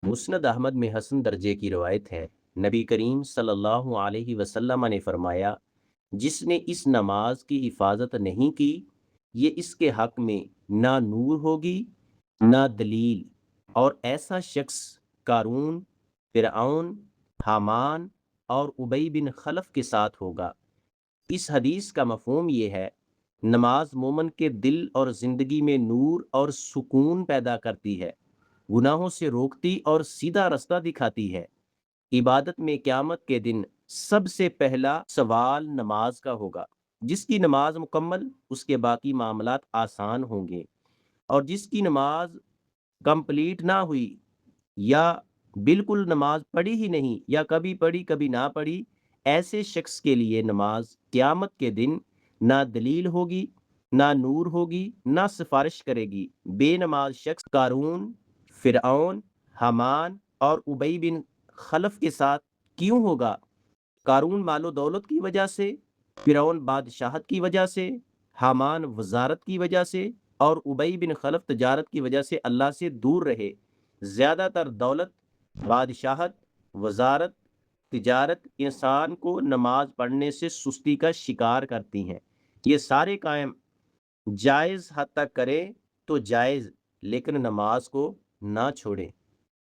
مسند احمد میں حسن درجے کی روایت ہے، نبی کریم صلی اللہ علیہ وسلم نے فرمایا، جس نے اس نماز کی حفاظت نہیں کی، یہ اس کے حق میں نہ نور ہوگی نہ دلیل، اور ایسا شخص قارون، فرعون، حامان اور ابی بن خلف کے ساتھ ہوگا۔ اس حدیث کا مفہوم یہ ہے، نماز مومن کے دل اور زندگی میں نور اور سکون پیدا کرتی ہے، گناہوں سے روکتی اور سیدھا رستہ دکھاتی ہے۔ عبادت میں قیامت کے دن سب سے پہلا سوال نماز کا ہوگا۔ جس کی نماز مکمل، اس کے باقی معاملات آسان ہوں گے، اور جس کی نماز کمپلیٹ نہ ہوئی، یا بالکل نماز پڑھی ہی نہیں، یا کبھی پڑھی کبھی نہ پڑھی، ایسے شخص کے لیے نماز قیامت کے دن نہ دلیل ہوگی، نہ نور ہوگی، نہ سفارش کرے گی۔ بے نماز شخص قارون، فرعون، حامان اور ابی بن خلف کے ساتھ کیوں ہوگا؟ قارون مال و دولت کی وجہ سے، فرعون بادشاہت کی وجہ سے، حامان وزارت کی وجہ سے، اور ابی بن خلف تجارت کی وجہ سے اللہ سے دور رہے۔ زیادہ تر دولت، بادشاہت، وزارت، تجارت انسان کو نماز پڑھنے سے سستی کا شکار کرتی ہیں۔ یہ سارے کام جائز حد تک کرے تو جائز، لیکن نماز کو نہ چھوڑے۔